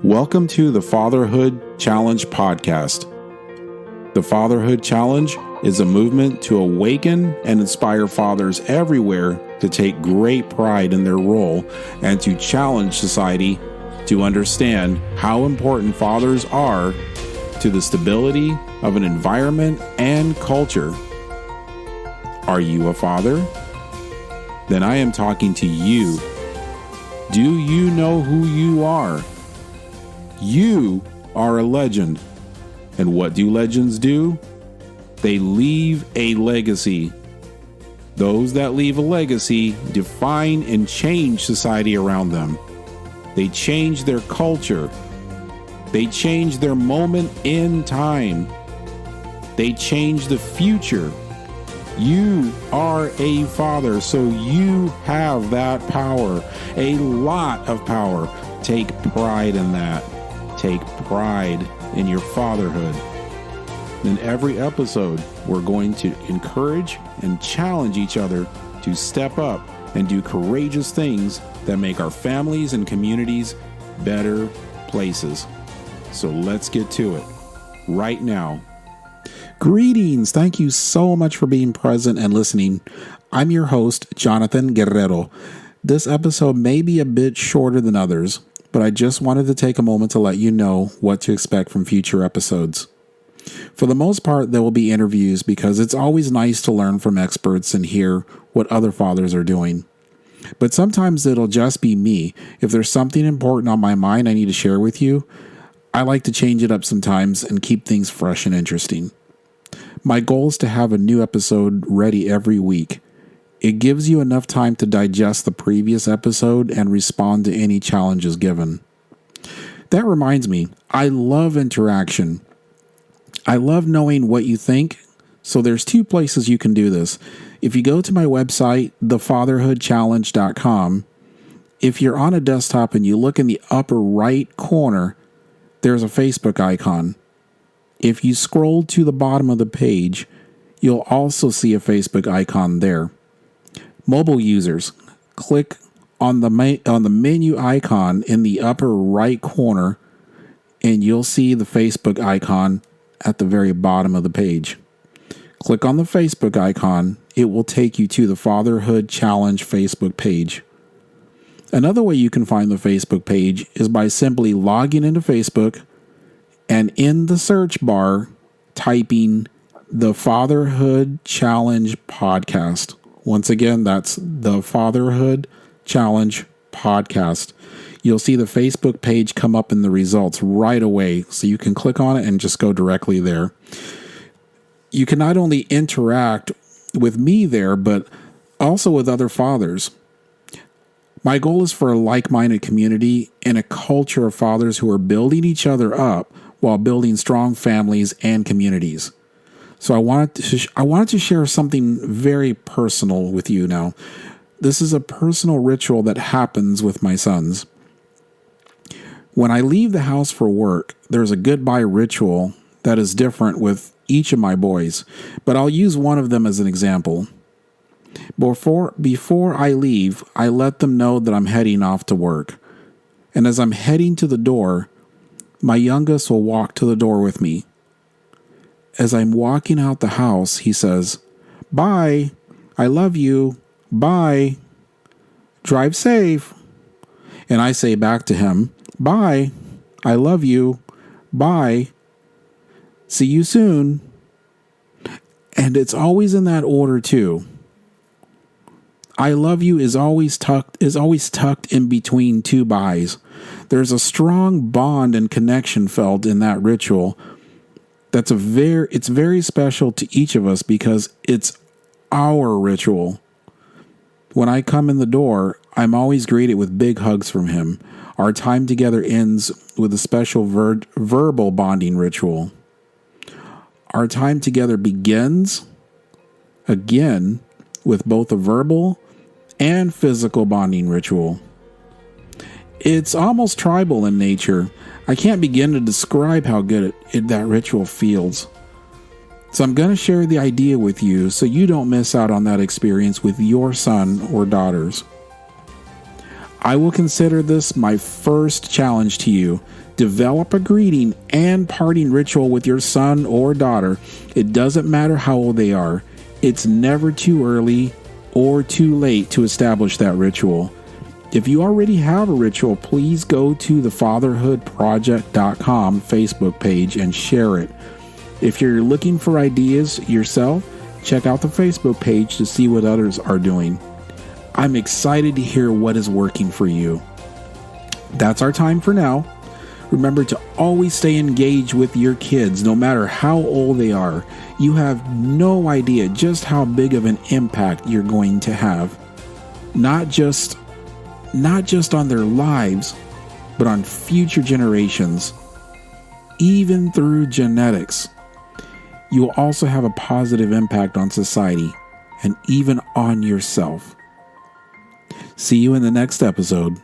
Welcome to the Fatherhood Challenge podcast. The Fatherhood Challenge is a movement to awaken and inspire fathers everywhere to take great pride in their role and to challenge society to understand how important fathers are to the stability of an environment and culture. Are you a father? Then I am talking to you. Do you know who you are? You are a legend. And what do legends do? They leave a legacy. Those that leave a legacy define and change society around them. They change their culture. They change their moment in time. They change the future. You are a father, so you have that power, a lot of power. Take pride in that. Take pride in your fatherhood. In every episode, we're going to encourage and challenge each other to step up and do courageous things that make our families and communities better places. So let's get to it right now. Greetings. Thank you so much for being present and listening. I'm your host, Jonathan Guerrero. This episode may be a bit shorter than others, but I just wanted to take a moment to let you know what to expect from future episodes. For the most part, there will be interviews because it's always nice to learn from experts and hear what other fathers are doing. But sometimes it'll just be me. If there's something important on my mind I need to share with you, I like to change it up sometimes and keep things fresh and interesting. My goal is to have a new episode ready every week. It gives you enough time to digest the previous episode and respond to any challenges given. That reminds me, I love interaction. I love knowing what you think, so there's two places you can do this. If you go to my website, thefatherhoodchallenge.com, if you're on a desktop and you look in the upper right corner, there's a Facebook icon. If you scroll to the bottom of the page, you'll also see a Facebook icon there. Mobile users, click on the menu icon in the upper right corner, and you'll see the Facebook icon at the very bottom of the page. Click on the Facebook icon. It will take you to the Fatherhood Challenge Facebook page. Another way you can find the Facebook page is by simply logging into Facebook and in the search bar, typing the Fatherhood Challenge podcast. Once again, that's the Fatherhood Challenge podcast. You'll see the Facebook page come up in the results right away, so you can click on it and just go directly there. You can not only interact with me there, but also with other fathers. My goal is for a like-minded community and a culture of fathers who are building each other up while building strong families and communities. So I wanted to share something very personal with you now. This is a personal ritual that happens with my sons. When I leave the house for work, there's a goodbye ritual that is different with each of my boys, but I'll use one of them as an example. Before I leave, I let them know that I'm heading off to work. And as I'm heading to the door, my youngest will walk to the door with me. As I'm walking out the house, he says, "Bye, I love you, bye, drive safe." And I say back to him, "Bye, I love you, bye, see you soon." And it's always in that order too. "I love you" is always tucked in between two byes. There's a strong bond and connection felt in that ritual. It's very special to each of us because it's our ritual. When I come in the door, I'm always greeted with big hugs from him. Our time together ends with a special verbal bonding ritual. Our time together begins again with both a verbal and physical bonding ritual. It's almost tribal in nature. I can't begin to describe how good that ritual feels. So I'm going to share the idea with you so you don't miss out on that experience with your son or daughters. I will consider this my first challenge to you. Develop a greeting and parting ritual with your son or daughter. It doesn't matter how old they are. It's never too early or too late to establish that ritual. If you already have a ritual, please go to the fatherhoodproject.com Facebook page and share it. If you're looking for ideas yourself, check out the Facebook page to see what others are doing. I'm excited to hear what is working for you. That's our time for now. Remember to always stay engaged with your kids, no matter how old they are. You have no idea just how big of an impact you're going to have. Not just on their lives, but on future generations. Even through genetics. You will also have a positive impact on society and even on yourself. See you in the next episode.